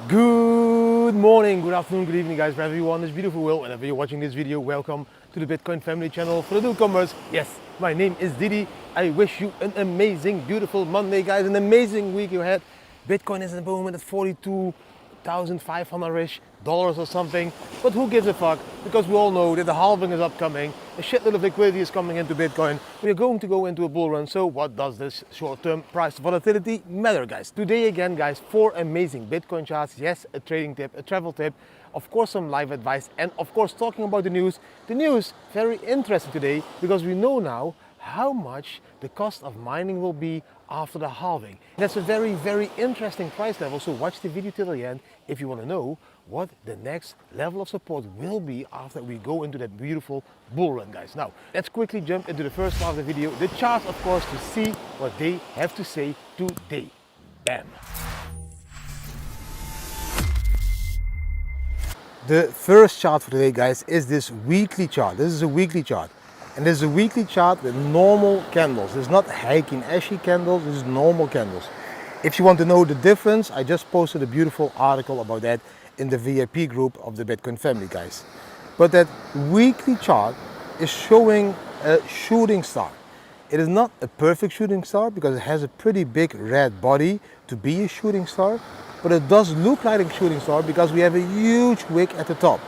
Good morning, good afternoon, good evening guys, wherever you are in this beautiful world, whenever you're watching this video, welcome to the Bitcoin family channel. For the newcomers, yes, my name is Didi. I wish you an amazing, beautiful Monday guys, an amazing week ahead. Bitcoin is at the moment at 42,500-ish dollars or something, but who gives a fuck, because we all know that the halving is upcoming, a shitload of liquidity is coming into Bitcoin, we are going to go into a bull run, so what does this short-term price volatility matter guys? Today again guys, 4 amazing Bitcoin charts, yes, a trading tip, a travel tip, of course some live advice, and of course talking about the news. The news, very interesting today, because we know now how much the cost of mining will be after the halving. That's a very, very interesting price level, so watch the video till the end if you want to know what the next level of support will be after we go into that beautiful bull run guys. Now, let's quickly jump into the first part of the video, the charts of course, to see what they have to say today. Bam! The first chart for today guys is this weekly chart. This is a weekly chart. And this is a weekly chart with normal candles. This is not Heikin Ashy candles, this is normal candles. If you want to know the difference, I just posted a beautiful article about that in the VIP group of the Bitcoin family guys. But that weekly chart is showing a shooting star. It is not a perfect shooting star because it has a pretty big red body to be a shooting star, but it does look like a shooting star because we have a huge wick at the top.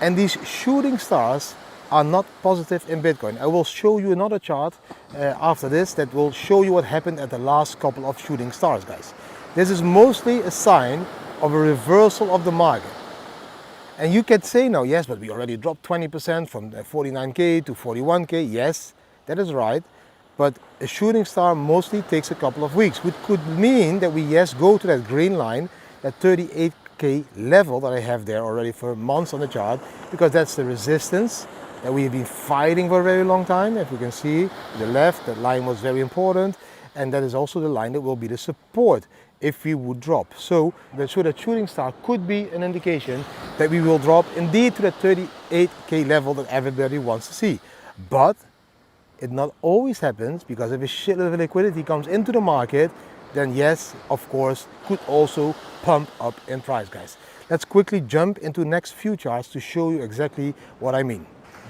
And these shooting stars are not positive in Bitcoin. I will show you another chart after this that will show you what happened at the last couple of shooting stars guys. This is mostly a sign of a reversal of the market. And you can say now, yes, but we already dropped 20% from 49k to 41k. Yes, that is right. But a shooting star mostly takes a couple of weeks, which could mean that we, yes, go to that green line, that 38k level that I have there already for months on the chart, because that's the resistance that we have been fighting for a very long time. If you can see the left, that line was very important, and that is also the line that will be the support if we would drop. So that shooting star could be an indication that we will drop indeed to the 38k level that everybody wants to see. But it not always happens, because if a shitload of liquidity comes into the market, then yes, of course, could also pump up in price guys. Let's quickly jump into the next few charts to show you exactly what I mean.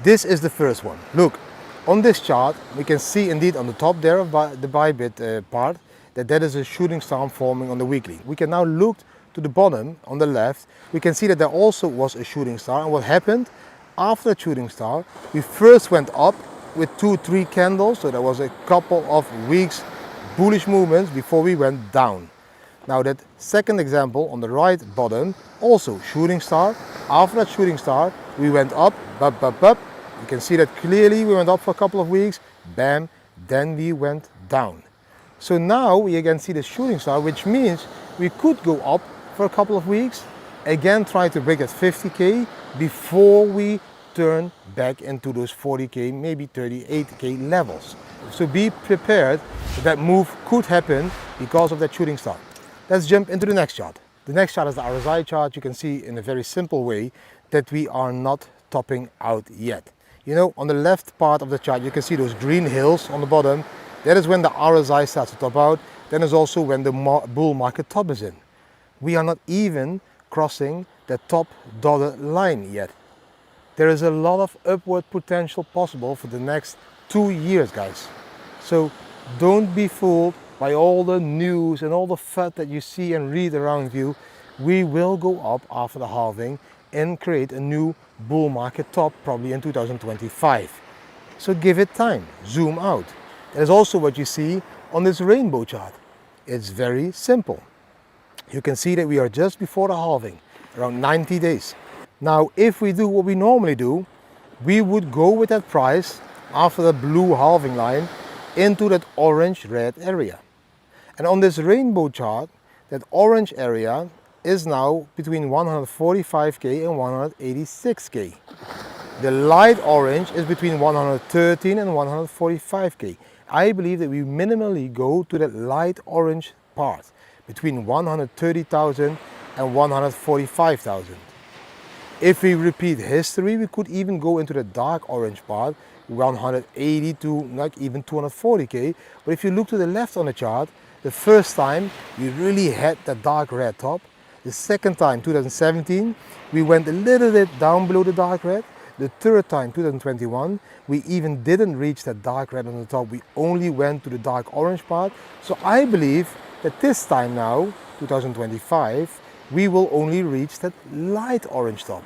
This is the first one. Look, on this chart, we can see indeed on the top there of the Bybit part, that is a shooting star forming on the weekly. We can now look to the bottom on the left. We can see that there also was a shooting star. And what happened after the shooting star, we first went up with 2-3 candles. So there was a couple of weeks bullish movements before we went down. Now that second example on the right bottom, also shooting star. After that shooting star, we went up, up. You can see that clearly. We went up for a couple of weeks, bam, then we went down. So now we again see the shooting star, which means we could go up for a couple of weeks, again try to break at 50k before we turn back into those 40k, maybe 38k levels. So be prepared that move could happen because of that shooting star. Let's jump into the next chart. The next chart is the RSI chart. You can see in a very simple way that we are not topping out yet. You know, on the left part of the chart, you can see those green hills on the bottom. That is when the RSI starts to top out. Then is also when the bull market top is in. We are not even crossing the top dotted line yet. There is a lot of upward potential possible for the next 2 years, guys. So don't be fooled by all the news and all the FUD that you see and read around you. We will go up after the halving and create a new bull market top probably in 2025. So give it time, zoom out. That is also what you see on this rainbow chart. It's very simple. You can see that we are just before the halving, around 90 days. Now, if we do what we normally do, we would go with that price after the blue halving line into that orange-red area. And on this rainbow chart, that orange area is now between 145k and 186k. The light orange is between 113 and 145k. I believe that we minimally go to that light orange part between 130,000 and 145,000. If we repeat history, we could even go into the dark orange part, 180 to not even 240k. But if you look to the left on the chart, the first time we really had the dark red top, The second time, 2017, we went a little bit down below the dark red. The third time, 2021, we even didn't reach that dark red on the top. We only went to the dark orange part. So I believe that this time now, 2025, we will only reach that light orange top.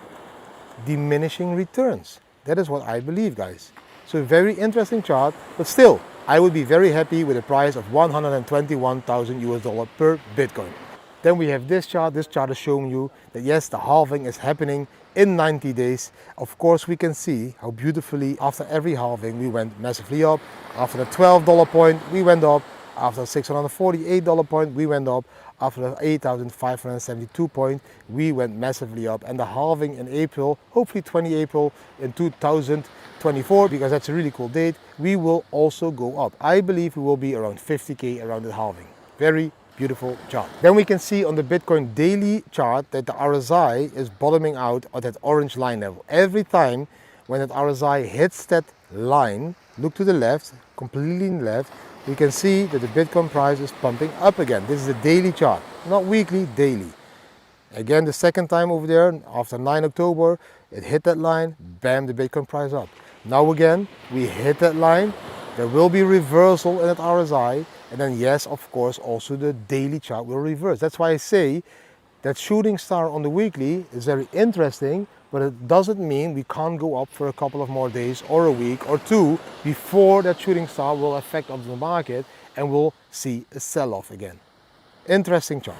Diminishing returns. That is what I believe, guys. So a very interesting chart, but still, I would be very happy with a price of 121,000 US dollar per Bitcoin. Then we have this chart. This chart is showing you that yes, the halving is happening in 90 days. Of course, we can see how beautifully after every halving we went massively up. After the $12 point, we went up. After the $648 point, we went up. After the 8,572 point, we went massively up. And the halving in April, hopefully 20 April in 2024, because that's a really cool date, we will also go up. I believe we will be around 50K around the halving. Very beautiful chart. Then we can see on the Bitcoin daily chart that the RSI is bottoming out at that orange line level. Every time when that RSI hits that line, look to the left, completely left, we can see that the Bitcoin price is pumping up again. This is a daily chart, not weekly, daily. Again, the second time over there, after 9 October, it hit that line, bam, the Bitcoin price up. Now again, we hit that line, there will be reversal in that RSI, and then yes, of course, also the daily chart will reverse. That's why I say that shooting star on the weekly is very interesting, but it doesn't mean we can't go up for a couple of more days or a week or two before that shooting star will affect of the market and we'll see a sell-off again. Interesting chart.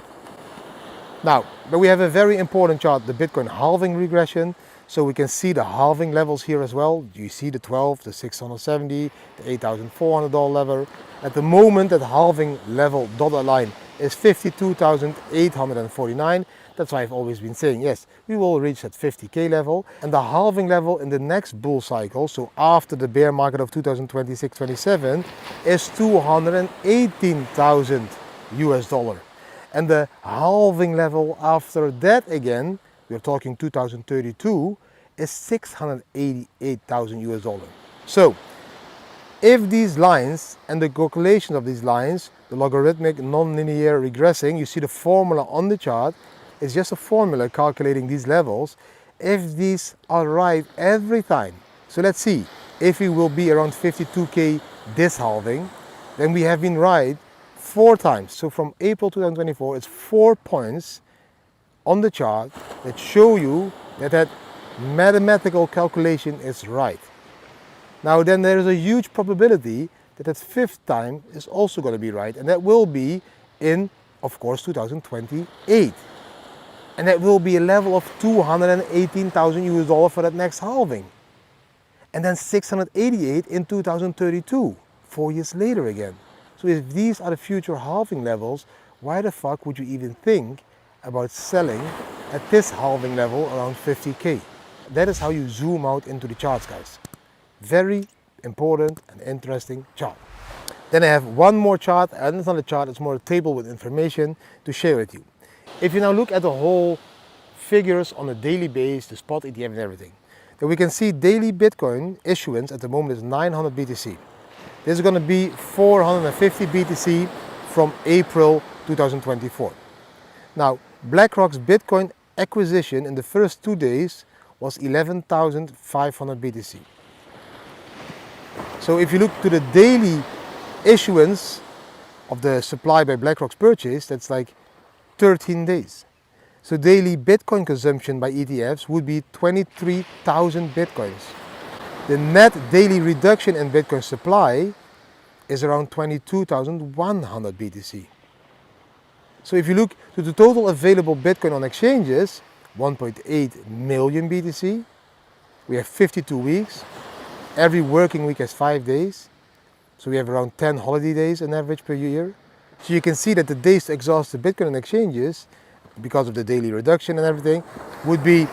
Now, but we have a very important chart, the Bitcoin halving regression. So we can see the halving levels here as well. You see the 12, the 670, the $8,400 level. At the moment, that halving level dotted line is 52,849. That's why I've always been saying, yes, we will reach that 50K level. And the halving level in the next bull cycle, so after the bear market of 2026-27, is 218,000 US dollar. And the halving level after that again, we're talking 2032, is 688,000 US dollar. So if these lines and the calculation of these lines, the logarithmic non-linear regressing, you see the formula on the chart, it's just a formula calculating these levels. If these are right every time, so let's see, if we will be around 52K this halving, then we have been right 4 times. So from April 2024, it's 4 points on the chart that show you that that mathematical calculation is right. Now then there is a huge probability that that 5th time is also going to be right, and that will be in, of course, 2028. And that will be a level of 218,000 US dollar for that next halving. And then 688 in 2032, 4 years later again. So if these are the future halving levels, why the fuck would you even think about selling at this halving level around 50K? That is how you zoom out into the charts, guys. Very important and interesting chart. Then I have one more chart, and it's not a chart, it's more a table with information to share with you. If you now look at the whole figures on a daily base, the spot ETF and everything, then we can see daily Bitcoin issuance at the moment is 900 BTC. This is going to be 450 BTC from April 2024. Now, BlackRock's Bitcoin acquisition in the first 2 days was 11,500 BTC. So if you look to the daily issuance of the supply by BlackRock's purchase, that's like 13 days. So daily Bitcoin consumption by ETFs would be 23,000 Bitcoins. The net daily reduction in Bitcoin supply is around 22,100 BTC. So if you look to the total available Bitcoin on exchanges, 1.8 million BTC. We have 52 weeks. Every working week has 5 days. So we have around 10 holiday days on average per year. So you can see that the days to exhaust the Bitcoin on exchanges, because of the daily reduction and everything, would be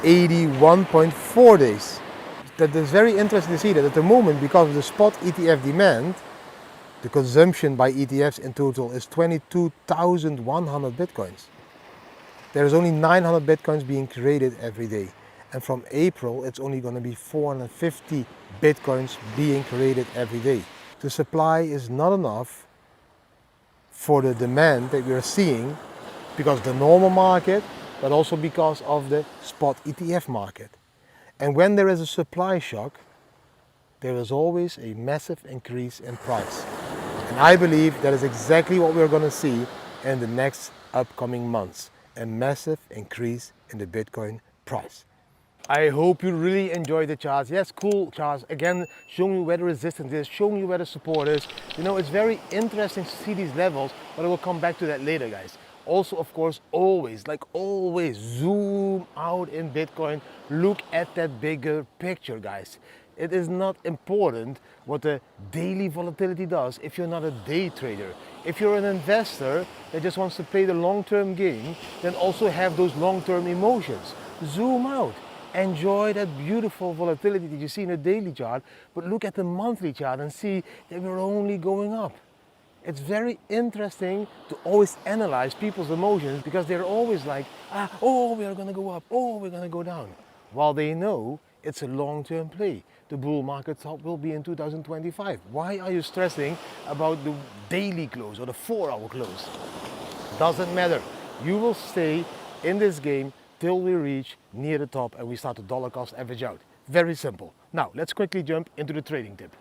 81.4 days. That is very interesting to see that at the moment, because of the spot ETF demand, the consumption by ETFs in total is 22,100 Bitcoins. There is only 900 Bitcoins being created every day. And from April, it's only going to be 450 Bitcoins being created every day. The supply is not enough for the demand that we are seeing because of the normal market, but also because of the spot ETF market. And when there is a supply shock, there is always a massive increase in price. And I believe that is exactly what we're going to see in the next upcoming months, a massive increase in the Bitcoin price. I hope you really enjoyed the charts. Yes, cool charts. Again, showing you where the resistance is, showing you where the support is. You know, it's very interesting to see these levels, but I will come back to that later, guys. Also, of course, always, like always, zoom out in Bitcoin. Look at that bigger picture, guys. It is not important what the daily volatility does if you're not a day trader. If you're an investor that just wants to play the long-term game, then also have those long-term emotions. Zoom out. Enjoy that beautiful volatility that you see in a daily chart, but look at the monthly chart and see that we're only going up. It's very interesting to always analyze people's emotions because they're always like, oh, we are going to go up, oh, we're going to go down. While they know it's a long-term play. The bull market top will be in 2025. Why are you stressing about the daily close or the 4-hour close? Doesn't matter. You will stay in this game till we reach near the top and we start to dollar cost average out. Very simple. Now, let's quickly jump into the trading tip.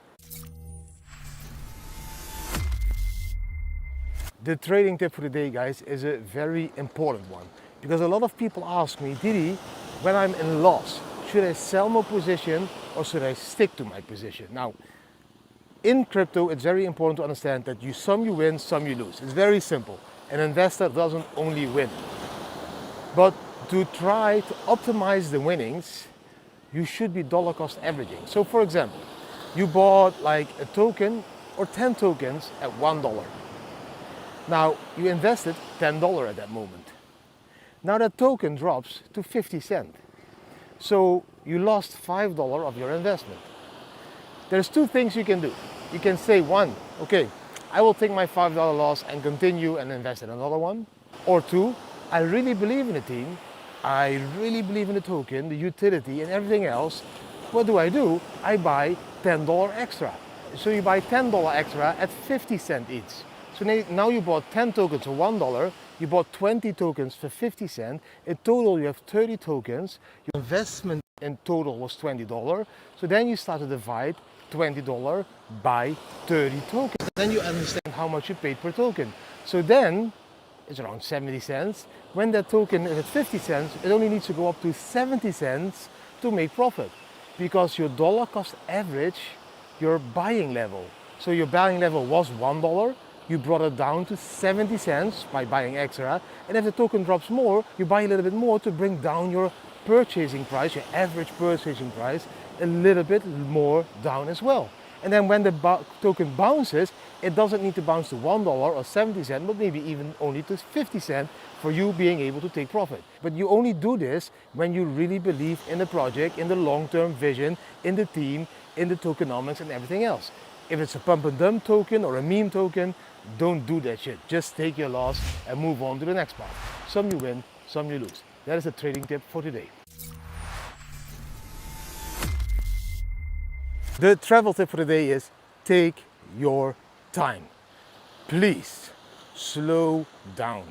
The trading tip for the day, guys, is a very important one because a lot of people ask me, Didi, when I'm in loss, should I sell my position or should I stick to my position? Now, in crypto, it's very important to understand that some you win, some you lose. It's very simple. An investor doesn't only win. But to try to optimize the winnings, you should be dollar cost averaging. So for example, you bought like a token or 10 tokens at $1. Now you invested $10 at that moment. Now that token drops to 50 cents. So you lost $5 of your investment. There's two things you can do. You can say, one, okay, I will take my $5 loss and continue and invest in another one. Or two, I really believe in the team. I really believe in the token, the utility and everything else. What do? I buy $10 extra. So you buy $10 extra at 50 cents each. So now you bought 10 tokens for $1, you bought 20 tokens for 50 cents. In total you have 30 tokens. Your investment in total was $20. So then you start to divide $20 by 30 tokens. Then you understand how much you paid per token. So then it's around 70 cents. When that token is at 50 cents, it only needs to go up to 70 cents to make profit. Because your dollar cost average, your buying level. So your buying level was $1, you brought it down to 70 cents by buying extra. And if the token drops more, you buy a little bit more to bring down your purchasing price, your average purchasing price, a little bit more down as well. And then when the token bounces, it doesn't need to bounce to $1 or 70 cents, but maybe even only to 50 cents for you being able to take profit. But you only do this when you really believe in the project, in the long-term vision, in the team, in the tokenomics and everything else. If it's a pump and dump token or a meme token, don't do that shit. Just take your loss and move on to the next part. Some you win, some you lose. That is the trading tip for today. The travel tip for the day is take your time. Please slow down.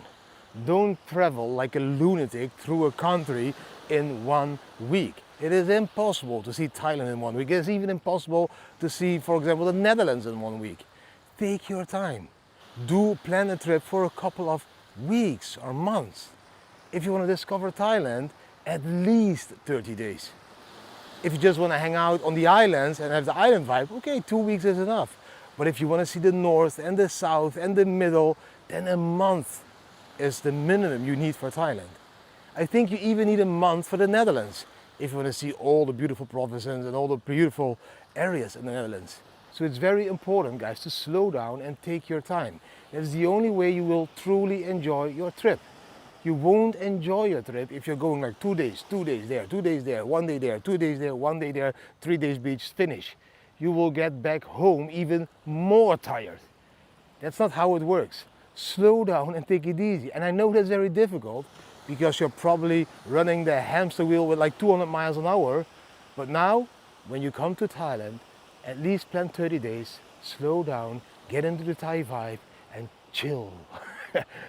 Don't travel like a lunatic through a country in 1 week. It is impossible to see Thailand in 1 week. It's even impossible to see, for example, the Netherlands in 1 week. Take your time. Plan a trip for a couple of weeks or months. If you want to discover Thailand, at least 30 days. If you just want to hang out on the islands and have the island vibe, okay, 2 weeks is enough. But if you want to see the north and the south and the middle, then a month is the minimum you need for Thailand. I think you even need a month for the Netherlands if you want to see all the beautiful provinces and all the beautiful areas in the Netherlands. So it's very important, guys, to slow down and take your time. That's the only way you will truly enjoy your trip. You won't enjoy your trip if you're going like 2 days, 2 days there, 2 days there, 1 day there, 2 days there, 1 day there, 3 days beach, finish. You will get back home even more tired. That's not how it works. Slow down and take it easy. And I know that's very difficult because you're probably running the hamster wheel with like 200 miles an hour. But now, when you come to Thailand, at least plan 30 days, slow down, get into the Thai vibe and chill.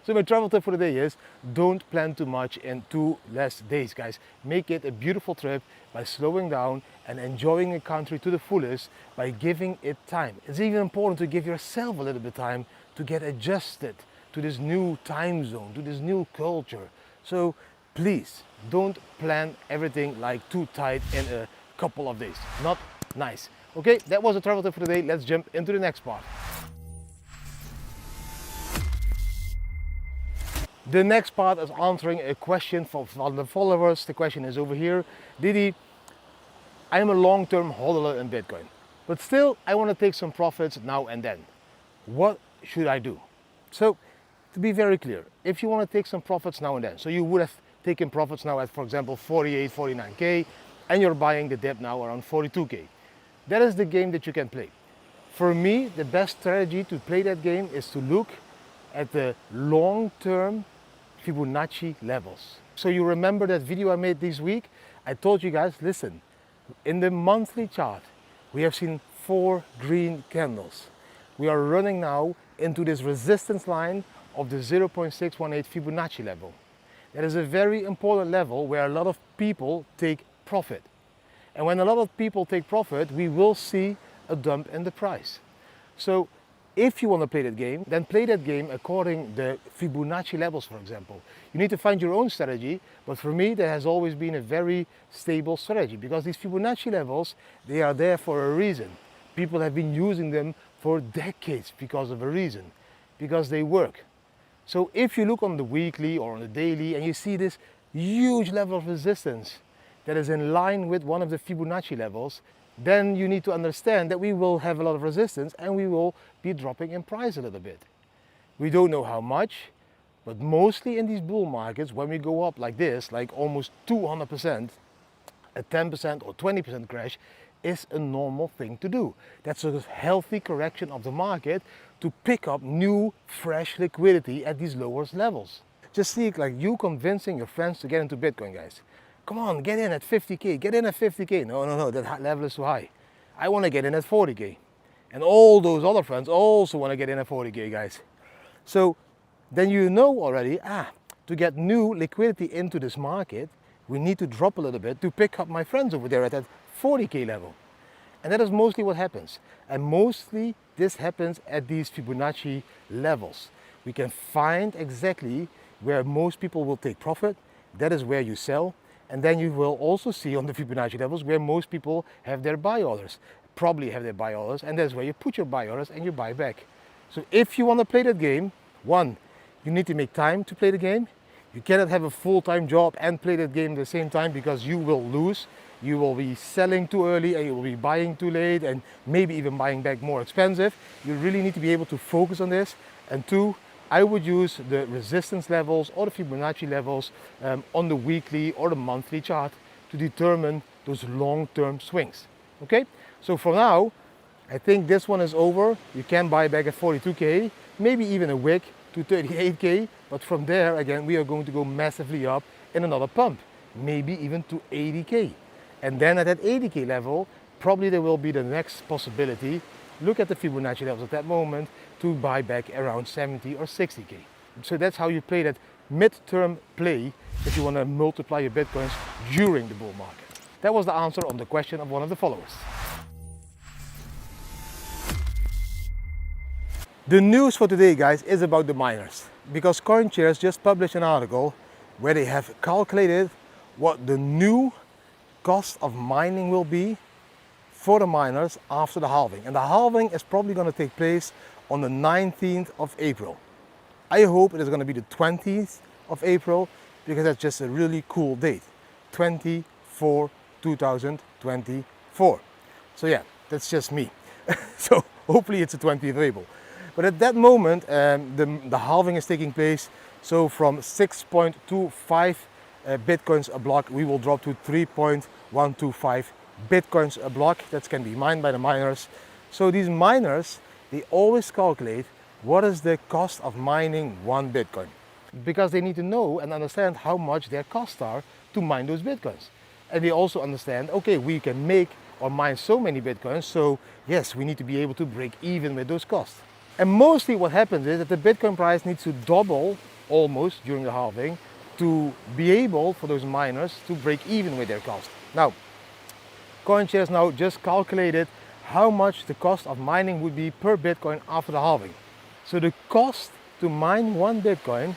So my travel tip for the day is don't plan too much in 2 less days, guys. Make it a beautiful trip by slowing down and enjoying the country to the fullest by giving it time. It's even important to give yourself a little bit of time to get adjusted to this new time zone, to this new culture. So please don't plan everything like too tight in a couple of days. Not nice. Okay, that was the travel tip for today. Let's jump into the next part. The next part is answering a question from the followers. The question is over here. Didi, I am a long-term hodler in Bitcoin, but still I want to take some profits now and then. What should I do? So to be very clear, if you want to take some profits now and then, so you would have taken profits now at, for example, 48, 49K, and you're buying the dip now around 42K. That is the game that you can play. For me, the best strategy to play that game is to look at the long-term Fibonacci levels. So you remember that video I made this week? I told you guys, listen, in the monthly chart, we have seen 4 green candles. We are running now into this resistance line of the 0.618 Fibonacci level. That is a very important level where a lot of people take profit. And when a lot of people take profit, we will see a dump in the price. So if you want to play that game, then play that game according to the Fibonacci levels, for example. You need to find your own strategy, but for me, that has always been a very stable strategy because these Fibonacci levels, they are there for a reason. People have been using them for decades because of a reason, because they work. So if you look on the weekly or on the daily and you see this huge level of resistance that is in line with one of the Fibonacci levels, then you need to understand that we will have a lot of resistance and we will be dropping in price a little bit. We don't know how much, but mostly in these bull markets, when we go up like this, like almost 200%, a 10% or 20% crash is a normal thing to do. That's a healthy correction of the market to pick up new, fresh liquidity at these lower levels. Just see it like you convincing your friends to get into Bitcoin, guys. Come on, get in at 50K, get in at 50K. No, that level is too high. I want to get in at 40K. And all those other friends also want to get in at 40K, guys. So then you know already, to get new liquidity into this market, we need to drop a little bit to pick up my friends over there at that 40K level. And that is mostly what happens. And mostly this happens at these Fibonacci levels. We can find exactly where most people will take profit. That is where you sell. And then you will also see on the Fibonacci levels where most people have their buy orders, probably have their buy orders, and that's where you put your buy orders and you buy back. So if you want to play that game, one, you need to make time to play the game. You cannot have a full-time job and play that game at the same time because you will lose. You will be selling too early and you will be buying too late and maybe even buying back more expensive. You really need to be able to focus on this. And two, I would use the resistance levels or the Fibonacci levels on the weekly or the monthly chart to determine those long-term swings. Okay, so for now, I think this one is over. You can buy back at 42K, maybe even a wick to 38K, but from there, again, we are going to go massively up in another pump, maybe even to 80K. And then at that 80K level, probably there will be the next possibility. Look at the Fibonacci levels at that moment to buy back around 70 or 60K. So that's how you play that mid-term play if you want to multiply your Bitcoins during the bull market. That was the answer on the question of one of the followers. The news for today, guys, is about the miners, because CoinShares just published an article where they have calculated what the new cost of mining will be for the miners after the halving. And the halving is probably going to take place on the 19th of April. I hope it is going to be the 20th of April because that's just a really cool date. 2024. So yeah, that's just me. So hopefully it's the 20th of April. But at that moment, the halving is taking place. So from 6.25 Bitcoins a block, we will drop to 3.125 Bitcoins a block. That can be mined by the miners. So these miners, they always calculate what is the cost of mining one Bitcoin, because they need to know and understand how much their costs are to mine those Bitcoins. And they also understand, okay, we can make or mine so many Bitcoins, so yes, we need to be able to break even with those costs. And mostly what happens is that the Bitcoin price needs to double almost during the halving to be able for those miners to break even with their cost. Now, CoinShares now just calculated how much the cost of mining would be per Bitcoin after the halving. So the cost to mine one Bitcoin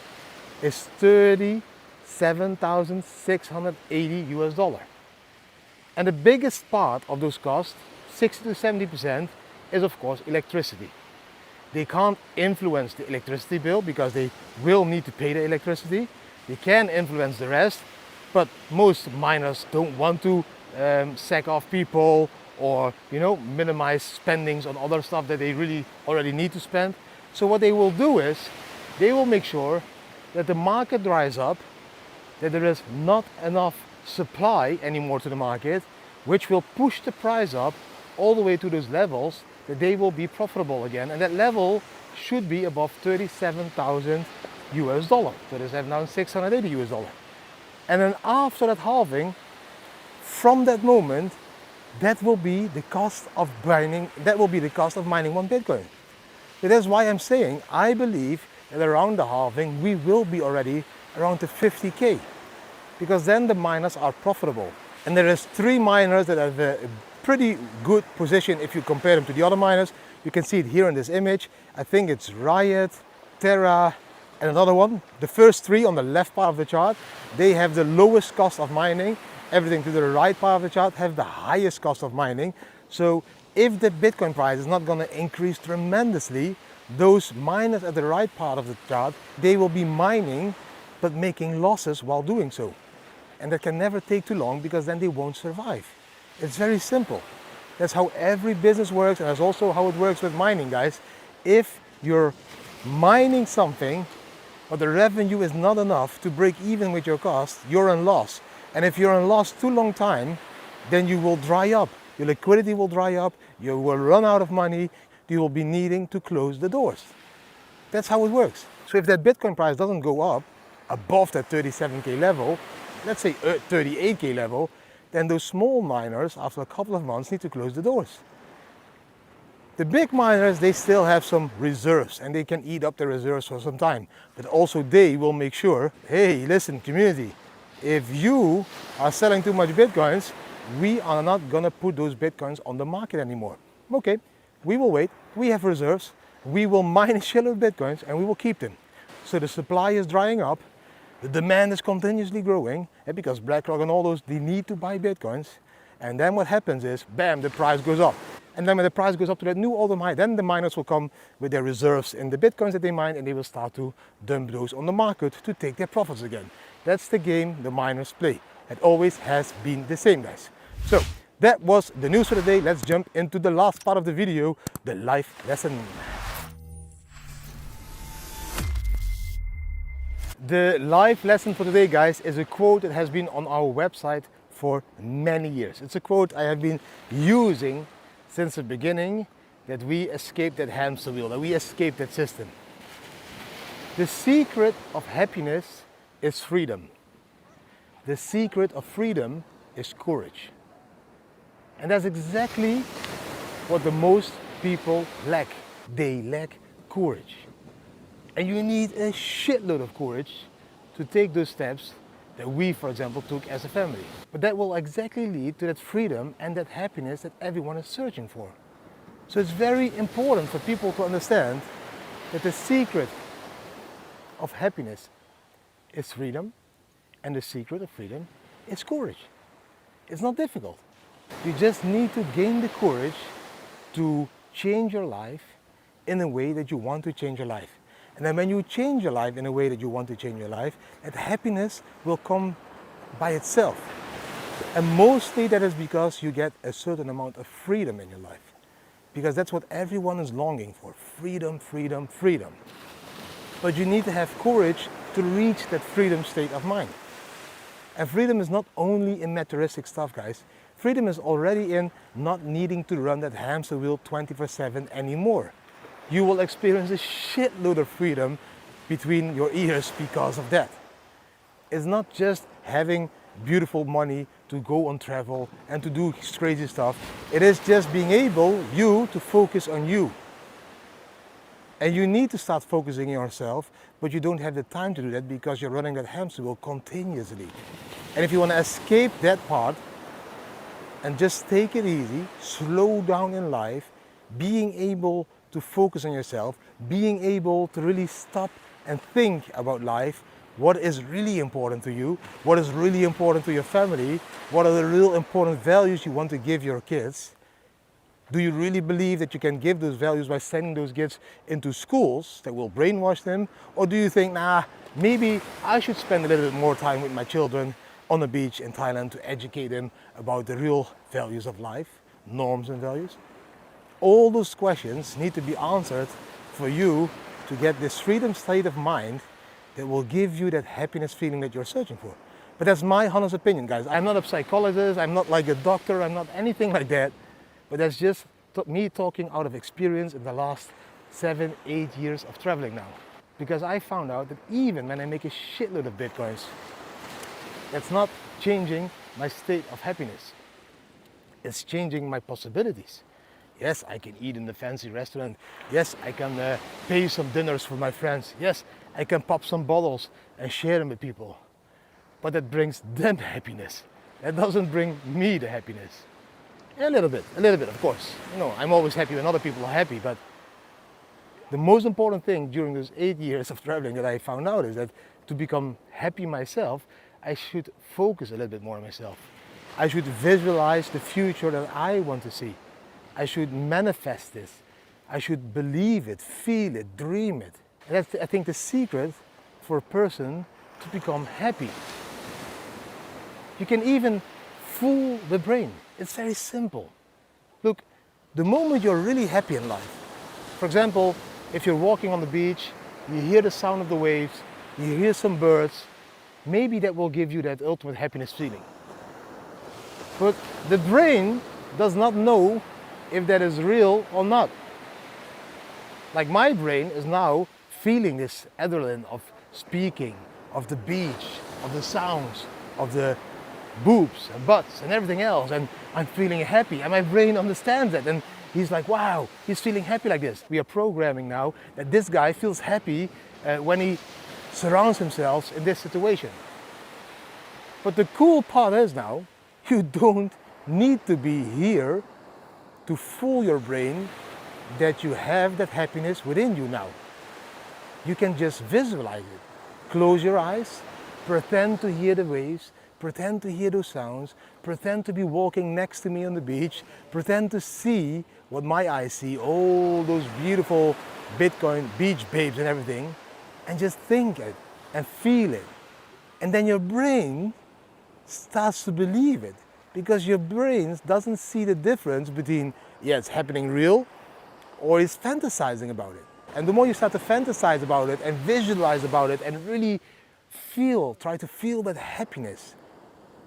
is $37,680. And the biggest part of those costs, 60 to 70%, is of course electricity. They can't influence the electricity bill because they will need to pay the electricity. They can influence the rest, but most miners don't want to sack off people or minimize spendings on other stuff that they really already need to spend. So what they will do is they will make sure that the market dries up, that there is not enough supply anymore to the market, which will push the price up all the way to those levels that they will be profitable again, and that level should be above 37,000 US dollar, 37,680 US dollar. And then after that halving, from that moment, that will be the cost of mining. That will be the cost of mining one Bitcoin. So that's why I'm saying I believe that around the halving we will be already around the 50K, because then the miners are profitable. And there is 3 miners that have a pretty good position if you compare them to the other miners. You can see it here in this image. I think it's Riot, Terra, and another one. The first 3 on the left part of the chart, they have the lowest cost of mining. Everything to the right part of the chart have the highest cost of mining. So if the Bitcoin price is not going to increase tremendously, those miners at the right part of the chart, they will be mining but making losses while doing so. And that can never take too long, because then they won't survive. It's very simple. That's how every business works, and that's also how it works with mining, guys. If you're mining something but the revenue is not enough to break even with your cost, you're in loss. And if you're in loss too long time, then you will dry up. Your liquidity will dry up, you will run out of money, you will be needing to close the doors. That's how it works. So if that Bitcoin price doesn't go up above that 37K level, let's say 38K level, then those small miners after a couple of months need to close the doors. The big miners, they still have some reserves and they can eat up the reserves for some time. But also they will make sure, hey, listen community, if you are selling too much Bitcoins, we are not gonna put those Bitcoins on the market anymore. Okay, we will wait, we have reserves, we will mine a shitload of Bitcoins and we will keep them. So the supply is drying up, the demand is continuously growing, and because BlackRock and all those, they need to buy Bitcoins. And then what happens is, bam, the price goes up. And then when the price goes up to that new older mine, then the miners will come with their reserves in the Bitcoins that they mine, and they will start to dump those on the market to take their profits again. That's the game the miners play. It always has been the same, guys. So that was the news for the day. Let's jump into the last part of the video, the life lesson. The life lesson for today, guys, is a quote that has been on our website for many years. It's a quote I have been using since the beginning, that we escaped that hamster wheel, that we escaped that system. The secret of happiness is freedom. The secret of freedom is courage. And that's exactly what the most people lack. They lack courage. And you need a shitload of courage to take those steps that we, for example, took as a family. But that will exactly lead to that freedom and that happiness that everyone is searching for. So it's very important for people to understand that the secret of happiness is freedom, and the secret of freedom is courage. It's not difficult. You just need to gain the courage to change your life in a way that you want to change your life. And then when you change your life in a way that you want to change your life, that happiness will come by itself. And mostly that is because you get a certain amount of freedom in your life. Because that's what everyone is longing for. Freedom, freedom, freedom. But you need to have courage to reach that freedom state of mind. And freedom is not only in materialistic stuff, guys. Freedom is already in not needing to run that hamster wheel 24/7 anymore. You will experience a shitload of freedom between your ears because of that. It's not just having beautiful money to go on travel and to do crazy stuff. It is just being able, you, to focus on you. And you need to start focusing on yourself, but you don't have the time to do that because you're running that hamster wheel continuously. And if you want to escape that part and just take it easy, slow down in life, being able to focus on yourself, being able to really stop and think about life, what is really important to you, what is really important to your family, what are the real important values you want to give your kids. Do you really believe that you can give those values by sending those kids into schools that will brainwash them? Or do you think, nah, maybe I should spend a little bit more time with my children on the beach in Thailand to educate them about the real values of life, norms and values? All those questions need to be answered for you to get this freedom state of mind that will give you that happiness feeling that you're searching for. But that's my honest opinion, guys. I'm not a psychologist, I'm not like a doctor, I'm not anything like that. But that's just me talking out of experience in the last 7, 8 years of traveling now. Because I found out that even when I make a shitload of Bitcoins, that's not changing my state of happiness. It's changing my possibilities. Yes, I can eat in the fancy restaurant. Yes, I can pay some dinners for my friends. Yes, I can pop some bottles and share them with people. But that brings them happiness. That doesn't bring me the happiness. A little bit, of course. You know, I'm always happy when other people are happy, but the most important thing during those 8 years of traveling that I found out is that to become happy myself, I should focus a little bit more on myself. I should visualize the future that I want to see. I should manifest this. I should believe it, feel it, dream it. And that's, I think, the secret for a person to become happy. You can even fool the brain. It's very simple. Look, the moment you're really happy in life, for example, if you're walking on the beach, you hear the sound of the waves, you hear some birds, maybe that will give you that ultimate happiness feeling. But the brain does not know if that is real or not. Like my brain is now feeling this adrenaline of speaking, of the beach, of the sounds, of the boobs and butts and everything else, and I'm feeling happy, and my brain understands that, and he's like, wow, he's feeling happy like this. We are programming now that this guy feels happy when he surrounds himself in this situation. But the cool part is now, you don't need to be here to fool your brain that you have that happiness within you now. You can just visualize it. Close your eyes, pretend to hear the waves, pretend to hear those sounds, pretend to be walking next to me on the beach, pretend to see what my eyes see, all those beautiful Bitcoin beach babes and everything, and just think it and feel it. And then your brain starts to believe it, because your brain doesn't see the difference between, yeah, it's happening real, or it's fantasizing about it. And the more you start to fantasize about it and visualize about it and really try to feel that happiness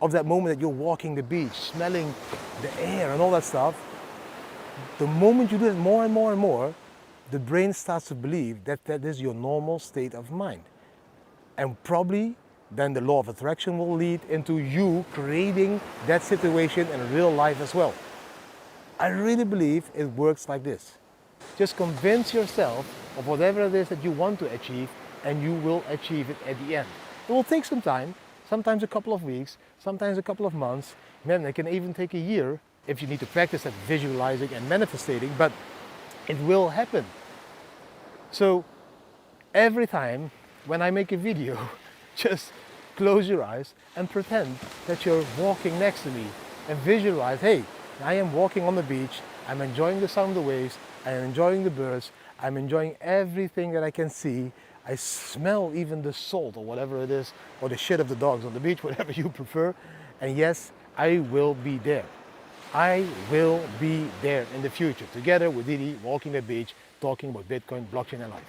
of that moment that you're walking the beach, smelling the air and all that stuff, the moment you do it more and more and more, the brain starts to believe that that is your normal state of mind. And probably then the law of attraction will lead into you creating that situation in real life as well. I really believe it works like this. Just convince yourself of whatever it is that you want to achieve, and you will achieve it at the end. It will take some time, sometimes a couple of weeks, sometimes a couple of months, man, it can even take a year if you need to practice that visualizing and manifesting, but it will happen. So every time when I make a video, just close your eyes and pretend that you're walking next to me and visualize, hey, I am walking on the beach, I'm enjoying the sound of the waves, I'm enjoying the birds, I'm enjoying everything that I can see, I smell even the salt or whatever it is, or the shit of the dogs on the beach, whatever you prefer, and yes, I will be there. I will be there in the future, together with Didi, walking the beach, talking about Bitcoin, blockchain and life.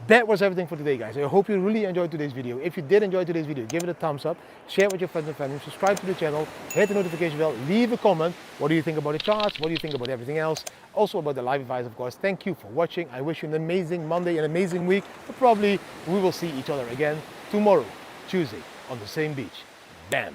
That was everything for today, guys. I hope you really enjoyed today's video. If you did enjoy today's video, give it a thumbs up, share it with your friends and family, subscribe to the channel, hit the notification bell, leave a comment. What do you think about the charts? What do you think about everything else? Also about the live advice, of course. Thank you for watching. I wish you an amazing Monday, an amazing week, but probably we will see each other again tomorrow, Tuesday, on the same beach. Bam!